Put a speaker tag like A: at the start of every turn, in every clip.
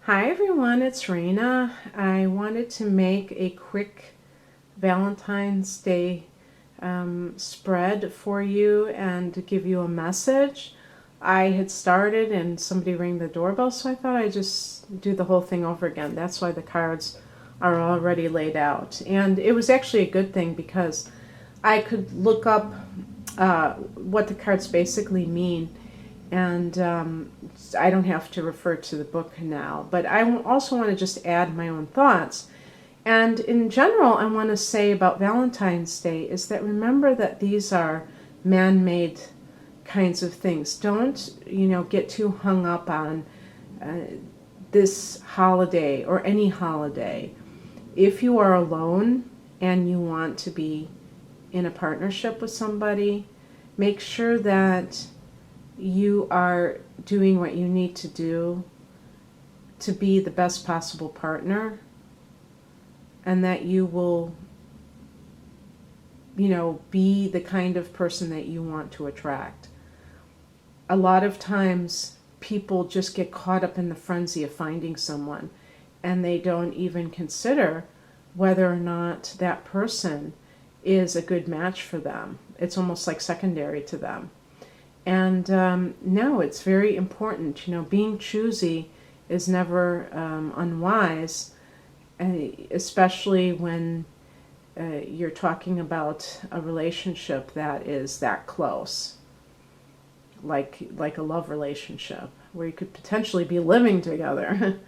A: Hi everyone, it's Raina. I wanted to make a quick Valentine's Day spread for you and give you a message. I had started and somebody rang the doorbell, so I thought I'd just do the whole thing over again. That's why the cards are already laid out. And it was actually a good thing because I could look up what the cards basically mean, and I don't have to refer to the book now. But I also want to just add my own thoughts. And in general, I want to say about Valentine's Day is that remember that these are man-made kinds of things. Don't, get too hung up on this holiday or any holiday. If you are alone and you want to be in a partnership with somebody, make sure that you are doing what you need to do to be the best possible partner, and that you will, be the kind of person that you want to attract. A lot of times people just get caught up in the frenzy of finding someone, and they don't even consider whether or not that person is a good match for them. It's almost like secondary to them. And no, it's very important. Being choosy is never unwise, especially when you're talking about a relationship that is that close, like a love relationship, where you could potentially be living together,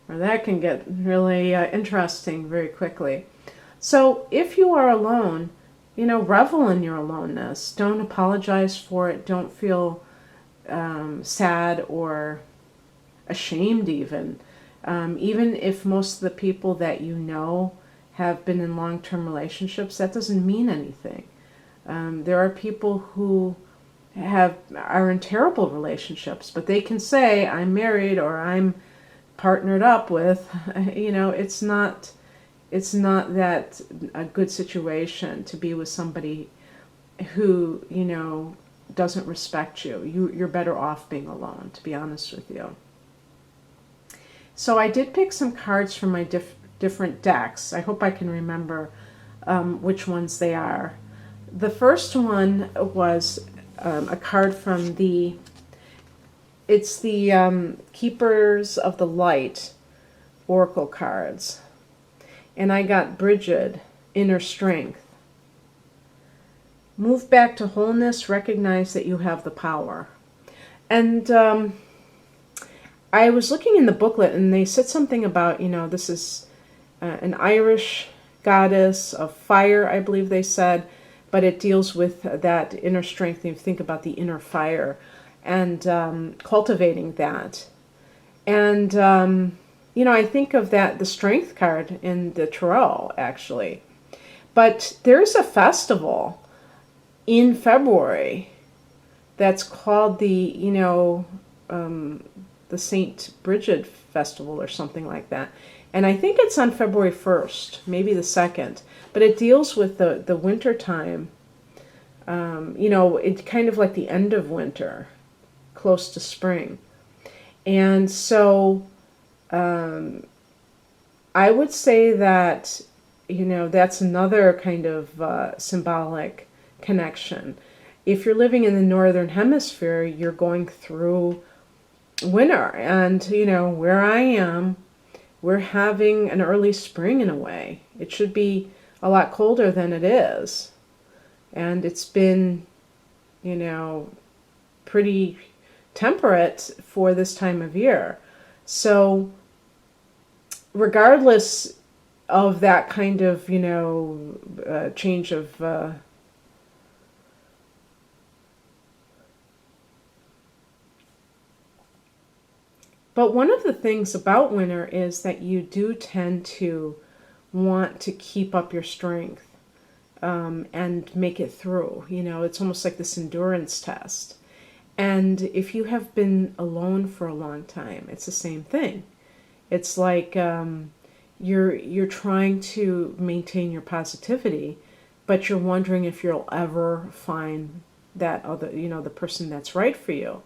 A: or that can get really interesting very quickly. So if you are alone, revel in your aloneness. Don't apologize for it. Don't feel sad or ashamed even. Even if most of the people that you know have been in long-term relationships, that doesn't mean anything. There are people who are in terrible relationships, but they can say, I'm married or I'm partnered up with. It's not that a good situation to be with somebody who, doesn't respect you. You're better off being alone, to be honest with you. So I did pick some cards from my different decks. I hope I can remember which ones they are. The first one was a card from it's the Keepers of the Light Oracle cards. And I got Bridgid, Inner Strength. Move back to wholeness, recognize that you have the power. And I was looking in the booklet and they said something about, this is an Irish goddess of fire, I believe they said, but it deals with that inner strength. You think about the inner fire and cultivating that. And I think of the strength card in the tarot, actually. But there's a festival in February that's called the St. Bridgid Festival or something like that. And I think it's on February 1st, maybe the 2nd. But it deals with the winter time. It's kind of like the end of winter, close to spring. And so I would say that, that's another kind of symbolic connection. If you're living in the northern hemisphere, you're going through winter. And, where I am, we're having an early spring in a way. It should be a lot colder than it is. And it's been, pretty temperate for this time of year. So regardless of that kind of, change of but one of the things about winter is that you do tend to want to keep up your strength and make it through. It's almost like this endurance test. And if you have been alone for a long time, it's the same thing. It's like you're trying to maintain your positivity, but you're wondering if you'll ever find that other, the person that's right for you.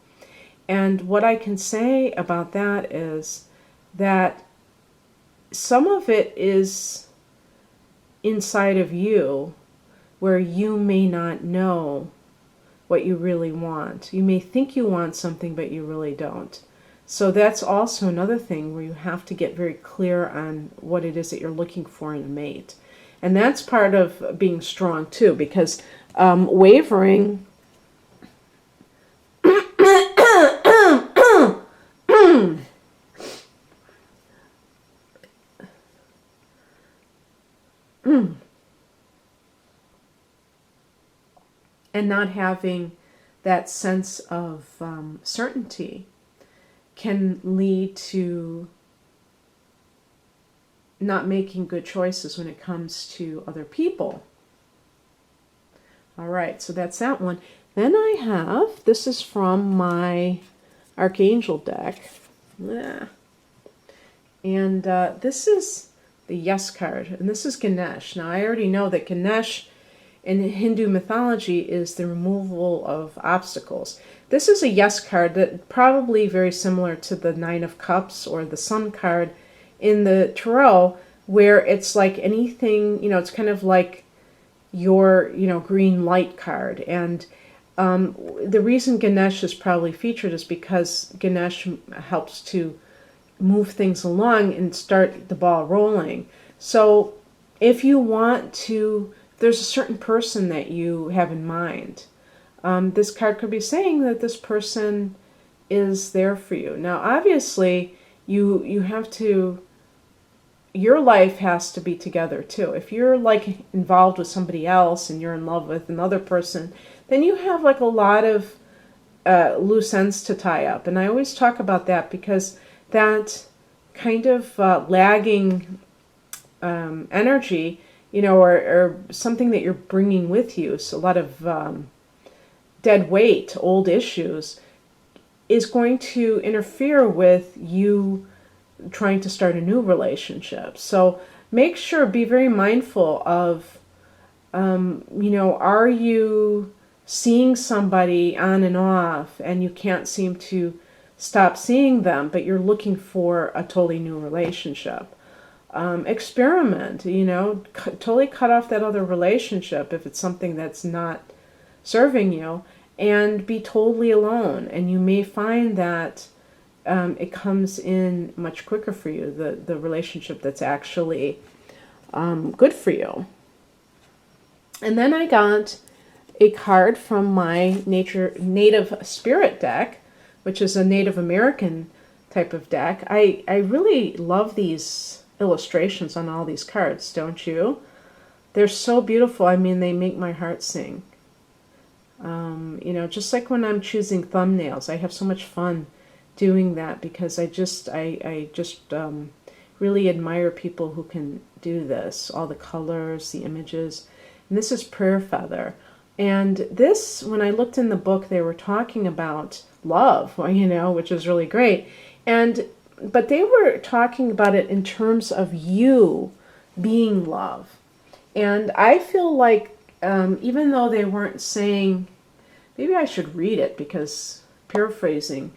A: And what I can say about that is that some of it is inside of you where you may not know what you really want. You may think you want something, but you really don't. So that's also another thing where you have to get very clear on what it is that you're looking for in a mate. And that's part of being strong too, because wavering and not having that sense of certainty can lead to not making good choices when it comes to other people. All right, so that's that one. Then I have, this is from my Archangel deck. Yeah. And this is the Yes card, and this is Ganesh. Now, I already know that Ganesh in Hindu mythology is the removal of obstacles. This is a Yes card that probably very similar to the Nine of Cups or the Sun card in the Tarot, where it's like anything, it's kind of like your, green light card. And the reason Ganesh is probably featured is because Ganesh helps to move things along and start the ball rolling. So if you want to, there's a certain person that you have in mind, this card could be saying that this person is there for you. Now, obviously, you have to, your life has to be together too. If you're like involved with somebody else and you're in love with another person, then you have like a lot of loose ends to tie up. And I always talk about that because that kind of lagging energy, or something that you're bringing with you, so a lot of dead weight, old issues, is going to interfere with you trying to start a new relationship. So make sure, be very mindful of, are you seeing somebody on and off and you can't seem to stop seeing them, but you're looking for a totally new relationship. Experiment, totally cut off that other relationship if it's something that's not serving you, and be totally alone. And you may find that it comes in much quicker for you, the relationship that's actually good for you. And then I got a card from my Native Spirit deck, which is a Native American type of deck. I really love these illustrations on all these cards, don't you? They're so beautiful. I mean, they make my heart sing. Just like when I'm choosing thumbnails, I have so much fun doing that because I just really admire people who can do this, all the colors, the images. And this is Prayer Feather. And this, when I looked in the book, they were talking about love, which is really great. But they were talking about it in terms of you being love. And I feel like, even though they weren't saying, maybe I should read it because paraphrasing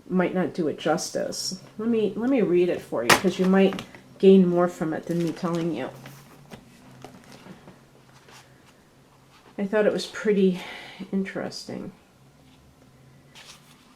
A: might not do it justice. Let me read it for you because you might gain more from it than me telling you. I thought it was pretty interesting.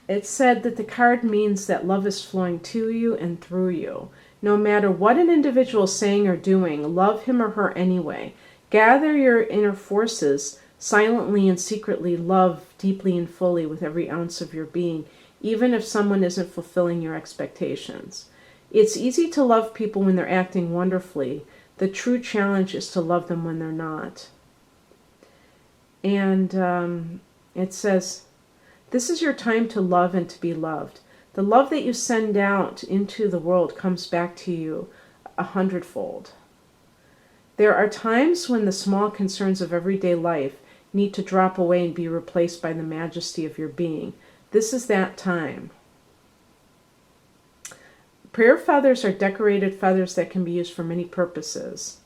A: It said that the card means that love is flowing to you and through you. No matter what an individual is saying or doing, love him or her anyway. Gather your inner forces, silently and secretly love deeply and fully with every ounce of your being, even if someone isn't fulfilling your expectations. It's easy to love people when they're acting wonderfully. The true challenge is to love them when they're not. And it says, this is your time to love and to be loved. The love that you send out into the world comes back to you 100-fold. There are times when the small concerns of everyday life need to drop away and be replaced by the majesty of your being. This is that time. Prayer feathers are decorated feathers that can be used for many purposes.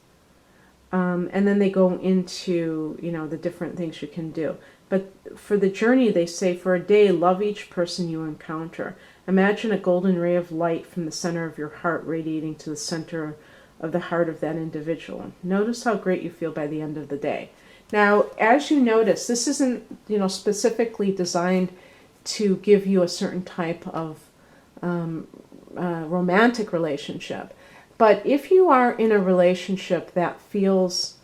A: And then they go into, the different things you can do. But for the journey, they say, for a day, love each person you encounter. Imagine a golden ray of light from the center of your heart radiating to the center of the heart of that individual. Notice how great you feel by the end of the day. Now, as you notice, this isn't, specifically designed to give you a certain type of romantic relationship. But if you are in a relationship that feels,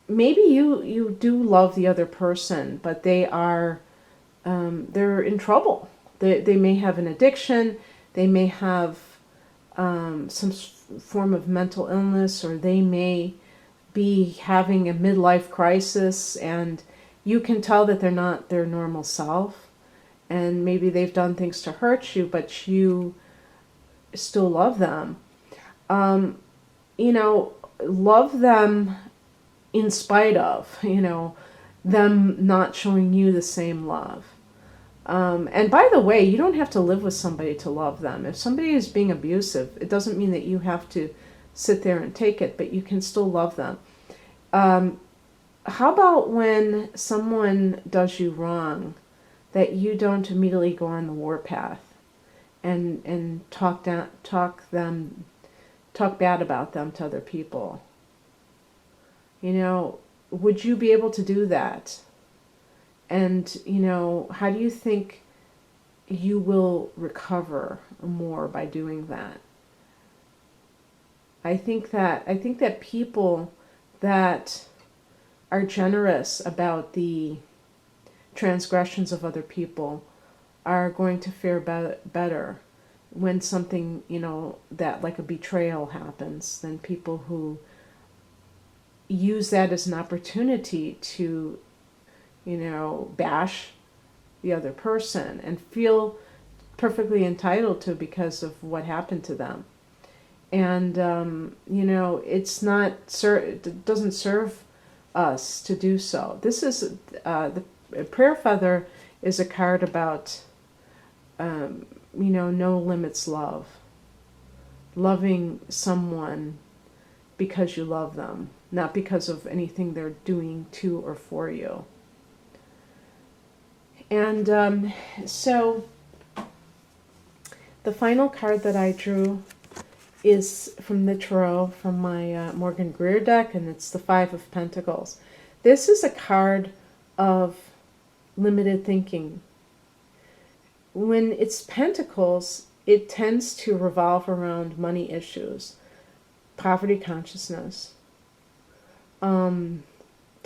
A: maybe you do love the other person, but they are, they're in trouble. They may have an addiction, they may have some form of mental illness, or they may be having a midlife crisis, and you can tell that they're not their normal self, and maybe they've done things to hurt you, but you still love them. Love them in spite of, them not showing you the same love. And by the way, you don't have to live with somebody to love them. If somebody is being abusive, it doesn't mean that you have to sit there and take it, but you can still love them. How about when someone does you wrong, that you don't immediately go on the warpath and talk bad about them to other people? Would you be able to do that? And, how do you think you will recover more by doing that? I think that people that are generous about the transgressions of other people are going to fare better when something, that like a betrayal happens, than people who use that as an opportunity to, bash the other person and feel perfectly entitled to because of what happened to them. And, it doesn't serve us to do so. This is, the prayer feather is a card about, no limits love. Loving someone because you love them, not because of anything they're doing to or for you. And so the final card that I drew is from the Tarot, from my Morgan Greer deck, and it's the Five of Pentacles. This is a card of limited thinking. When it's Pentacles, it tends to revolve around money issues, poverty consciousness. To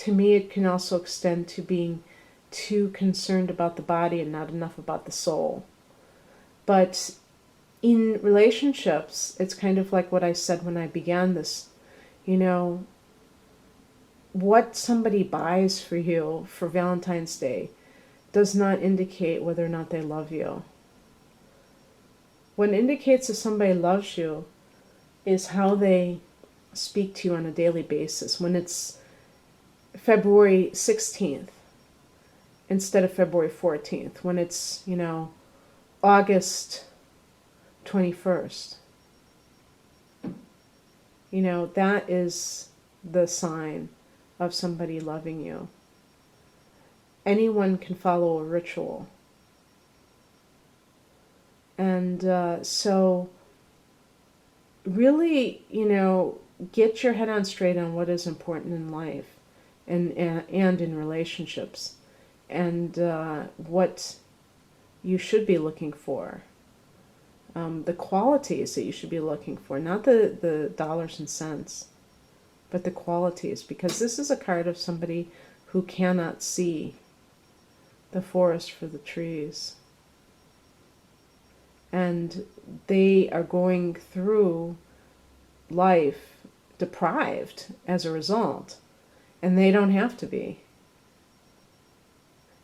A: me, it can also extend to being too concerned about the body and not enough about the soul. But in relationships, it's kind of like what I said when I began this. What somebody buys for you for Valentine's Day does not indicate whether or not they love you. What indicates if somebody loves you is how they speak to you on a daily basis. When it's February 16th instead of February 14th, when it's, August 21st, that is the sign of somebody loving you. Anyone can follow a ritual. And so really, get your head on straight on what is important in life and in relationships, and what you should be looking for. The qualities that you should be looking for, not the dollars and cents, but the qualities, because this is a card of somebody who cannot see the forest for the trees. And they are going through life deprived as a result, and they don't have to be.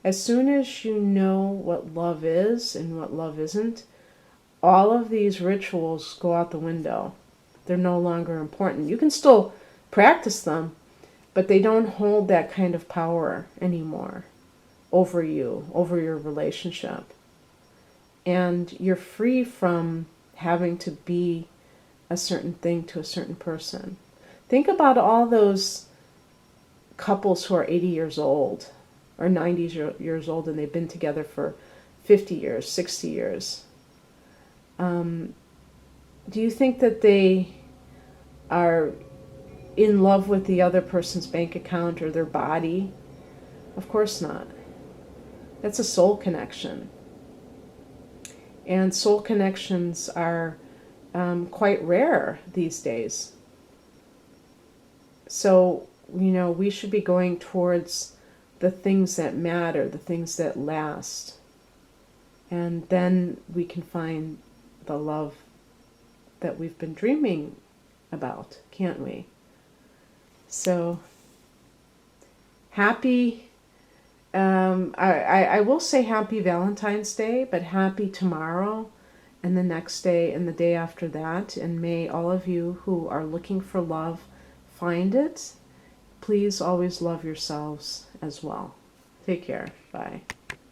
A: As soon as you know what love is and what love isn't, all of these rituals go out the window. They're no longer important. You can still practice them, but they don't hold that kind of power anymore over you, over your relationship. And you're free from having to be a certain thing to a certain person. Think about all those couples who are 80 years old are 90 years old and they've been together for 50 years, 60 years. Do you think that they are in love with the other person's bank account or their body? Of course not. That's a soul connection. And soul connections are quite rare these days. So, we should be going towards the things that matter, the things that last. And then we can find the love that we've been dreaming about, can't we? So, happy, I will say happy Valentine's Day, but happy tomorrow and the next day and the day after that. And may all of you who are looking for love find it. Please always love yourselves as well. Take care. Bye.